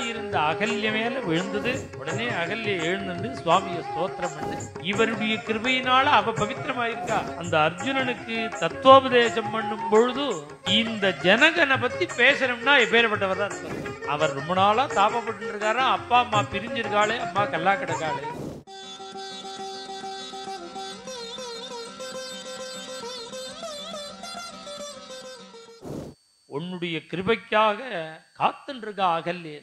இருந்த அகல்ய மேல விழுந்தது. உடனே அகல்ய எழுந்து சுவாமியை ஸ்தோத்திரம் பண்ணு. இவருடைய கிருபையினால அவ பவித்திரமாயிருக்கா. அந்த அர்ஜுனனுக்கு தத்துவோபதேசம் பண்ணும் பொழுது இந்த ஜனகனை பத்தி பேசணும்னா எப்பேற்பட்டவர் தான் இருக்காரு. அவர் ரொம்ப நாளா தாபப்பட்டு இருக்காரா. அப்பா அம்மா பிரிஞ்சிருக்காளே, அம்மா கல்லா கிடக்காளே. உன்னுடைய கிருபைக்காக காத்துருக்க அகல்யே.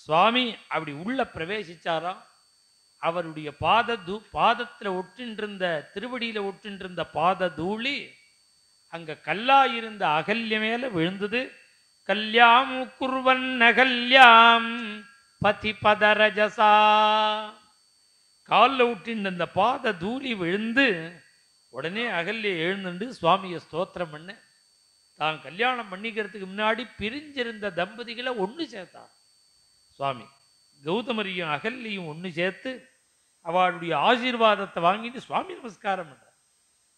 சுவாமி அப்படி உள்ள பிரவேசிச்சாராம். அவருடைய பாதத்தில் ஒற்றின்றிருந்த திருவடியில ஒற்றின்றிருந்த பாத தூளி அங்க கல்லா இருந்த அகல்ய மேல விழுந்தது. கல்யாம் குர்வன் அகல்யாம் பதி பதரஜசா. காலில் ஒற்றின்ற அந்த பாத தூளி விழுந்து உடனே அகல்ய எழுந்துண்டு சுவாமியை ஸ்தோத்திரம் பண்ண. தான் கல்யாணம் பண்ணிக்கிறதுக்கு முன்னாடி பிரிஞ்சிருந்த தம்பதிகளை ஒன்று சேர்த்தான் சுவாமி. கௌதமரையும் அகல்யையும் ஒன்று சேர்த்து அவளுடைய ஆசீர்வாதத்தை வாங்கிட்டு சுவாமி நமஸ்காரம் பண்றார்.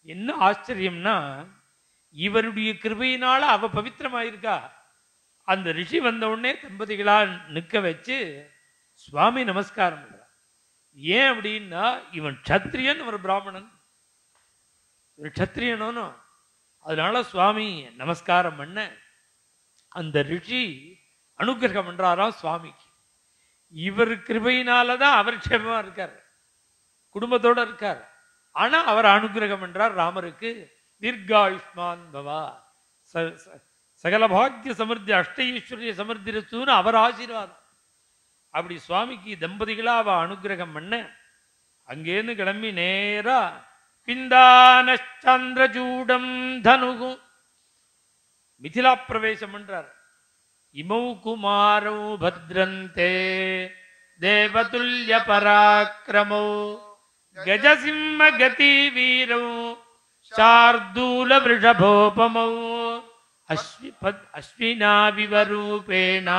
என்ன ஆச்சரியம்னா, இவருடைய கிருபையினால அவ பவித்திரமாயிருக்கா. அந்த ரிஷி வந்த உடனே தம்பதிகளா நிற்க வச்சு சுவாமி நமஸ்காரம் பண்றார். ஏன் அப்படின்னா, இவன் க்ஷத்ரியன், ஒரு பிராமணன். இவர் க்ஷத்ரியனோ, அதனால சுவாமி நமஸ்காரம் பண்ண அந்த ரிஷி அனுகிரகம் பண்றாராம் சுவாமிக்கு. இவர் கிருபையினாலதான் அவர் க்ஷேமமா இருக்கார், குடும்பத்தோட இருக்கார். ஆனா அவர் அனுகிரகம் பண்றார் ராமருக்கு. தீர்காயுஷ்மான் பவா, சகல பாக்கிய சமிருத்தி அஷ்டஈஸ்வரிய சமிருத்தின்னு அவர் ஆசீர்வாதம். அப்படி சுவாமிக்கு தம்பதிகளா அவ அனுகிரகம் பண்ண அங்கேருந்து கிளம்பி நேரா பிந்தானச்சந்திரஜூடம் தனுகு மிதிலா பிரவேசம் பண்றார். இமௌ குமாரௌ பத்ரந்தே தேவதுல்ய பராக்கிரமோ கஜசிம்ம கதி வீரௌ சார்தூல விருஷபோபமௌ அஸ்வினா விவரூபேண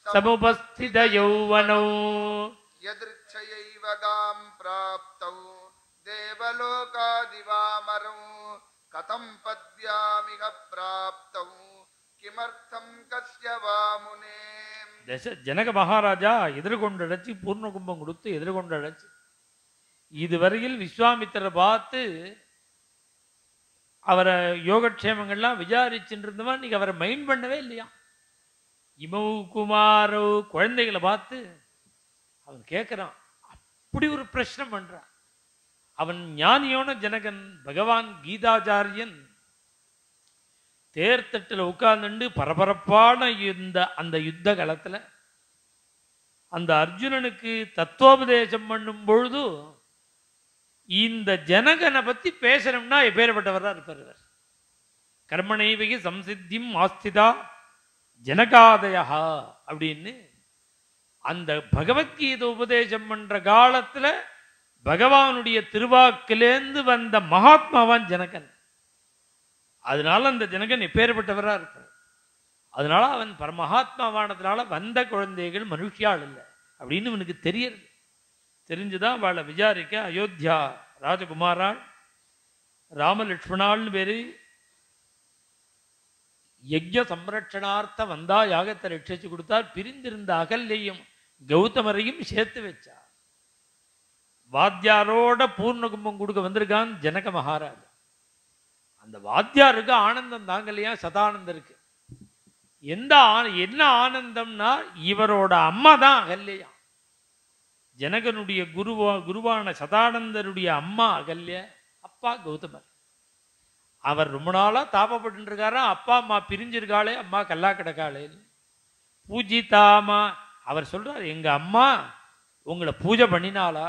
சமுபஸ்தித யௌவனௌ யத்ருச்சயைவ காம் ப்ராப்தௌ தேவலோகாதிவாமரௌ கதம் பத்யாமிக ப்ராப்தௌ கிமர்த்தம் கஸ்ய வாமுனே. ஜனக மகாராஜா எதிர்கொண்டடைச்சு பூர்ண கும்பம் கொடுத்து எதிர்கொண்டடைச்சு இதுவரையில் விஸ்வாமித்திரரை பார்த்து அவரை யோகக்ஷேமங்கள்லாம் விசாரிச்சுட்டு இருந்தவன் இன்னைக்கு அவரை மைண்ட் பண்ணவே இல்லையா. இமௌ குமாரோ குழந்தைகளை பார்த்து அவன் கேட்கிறான். அப்படி ஒரு பிரச்சனை பண்றான். அவன் ஞானியோன ஜனகன். பகவான் கீதாச்சாரியன் தேர்தட்டில் உட்கார்ந்து பரபரப்பான அந்த யுத்த காலத்துல அந்த அர்ஜுனனுக்கு தத்துவோபதேசம் பண்ணும் பொழுது இந்த ஜனகனை பத்தி பேசணும்னா எப்பேற்பட்டவரா இருப்பார். கர்மணைவகி சம்சித்திம் ஆஸ்திதா ஜனகாதயா அப்படின்னு அந்த பகவத்கீதை உபதேசம் பண்ற காலத்துல பகவானுடைய திருவாக்கிலேந்து வந்த மகாத்மாவான் ஜனகன். அதனால அந்த ஜனகன் எப்பேற்பட்டவரா இருப்பார். அதனால அவன் பரமஹாத்மாவானதுனால வந்த குழந்தைகள் மனுஷியாள் இல்லை அப்படின்னு இவனுக்கு தெரியுது. தெரிஞ்சுதான் அவளை விசாரிக்க அயோத்தியா ராஜகுமாராள் ராமலட்சுமணாள்னு பேரு யஜ்ய சம்ரட்சணார்த்த வந்தா யாகத்தை ரட்சிச்சு கொடுத்தார். பிரிந்திருந்த அகல்யையும் கௌதமரையும் சேர்த்து வச்சார். வாத்தியாரோட பூர்ண கும்பம் கொடுக்க வந்திருக்கான் ஜனக மகாராஜா. அந்த வாத்தியாருக்கு ஆனந்தம் தாங்கலையா, சதானந்தம் இருக்கு. என்ன ஆனந்தம்னா இவரோட அம்மா தான் அகல்யா. ஜனகனுடைய குருவான சதானந்தருடைய அம்மா அகல்ய, அப்பா கௌதமர். அவர் ரொம்ப நாளா தாபப்பட்டு இருக்காரா. அப்பா அம்மா பிரிஞ்சிருக்காளே, அம்மா கல்லா கிடக்காளே. பூஜிதாமா அவர் சொல்றார், எங்க அம்மா உங்களை பூஜை பண்ணினாளா,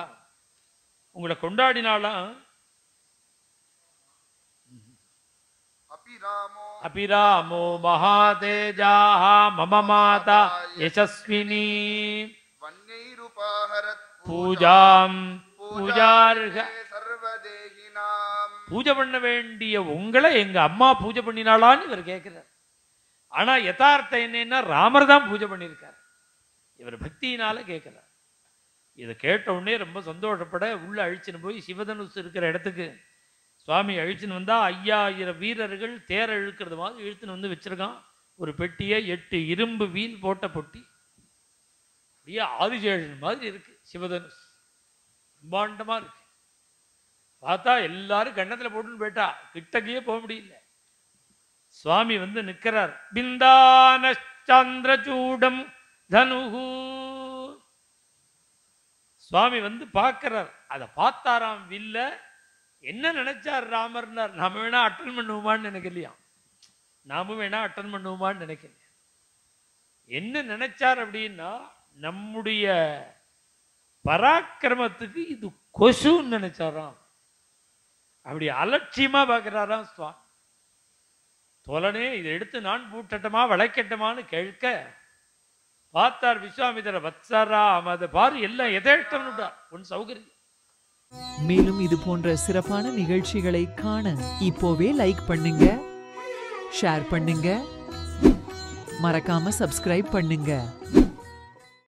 உங்களை கொண்டாடினாளா. அபிராமோ மகாதேஜாஹ மம மாதா யசஸ்வினி பூஜாம் பூஜார்ஹ. பூஜை பண்ண வேண்டிய உங்களை எங்க அம்மா பூஜை பண்ணினாளான்னு இவர் கேட்கிறார். ஆனா யதார்த்தம் என்னன்னா ராமர் தான் பூஜை பண்ணியிருக்கார். இவர் பக்தியினால கேட்கிறார். இதை கேட்ட உடனே ரொம்ப சந்தோஷப்பட உள்ள அழிச்சுன்னு போய் சிவதனுசு இருக்கிற இடத்துக்கு சுவாமி அழிச்சுன்னு வந்தா 5000 வீரர்கள் தேரை இழுக்கிறது மாதிரி இழுத்துன்னு வந்து வச்சிருக்கான். ஒரு பெட்டியை 8 இரும்பு வீல் போட்ட பொட்டி. அப்படியே ஆதிசேஷன் மாதிரி இருக்கு சிவதனுஷ், பிரம்மாண்டமா இருக்கு. பார்த்தா எல்லாரும் கண்ணத்துல போட்டுன்னு போயிட்டா, கிட்டக்கையே போக முடியல. சுவாமி வந்து நிற்கிறார். பிந்தான சந்திரச்சூடம் தனுகு. சுவாமி வந்து பார்க்கிறார். அதை பார்த்தாராம் வில்ல. என்ன நினைச்சார் ராமர்னார்? நாம வேணா அட்டன் பண்ணுவோமான்னு நினைக்கலையா? நாமும் வேணா அட்டன் பண்ணுவோமான்னு நினைக்கல. என்ன நினைச்சார் அப்படின்னா, நம்முடைய பராக்கிரமத்துக்கு இது கொசுன்னு நினைச்சாராம். அப்படி அலட்சியமா பார்க்கிறாராம் சுவாமி. தோழனே, இதை எடுத்து நான் பூட்டட்டுமா வளைக்கட்டுமான்னு கேட்க பார்த்தார் விஸ்வாமித்திர. வத்சராம், அதை பாரு, எல்லாம் எதேஷ்டம்னுட்டா, உன் சௌகரியம். மேலும் இது போன்ற சிறப்பான நிகழ்ச்சிகளை காண இப்போவே லைக் பண்ணுங்க, ஷேர் பண்ணுங்க, மறக்காம சப்ஸ்கிரைப் பண்ணுங்க.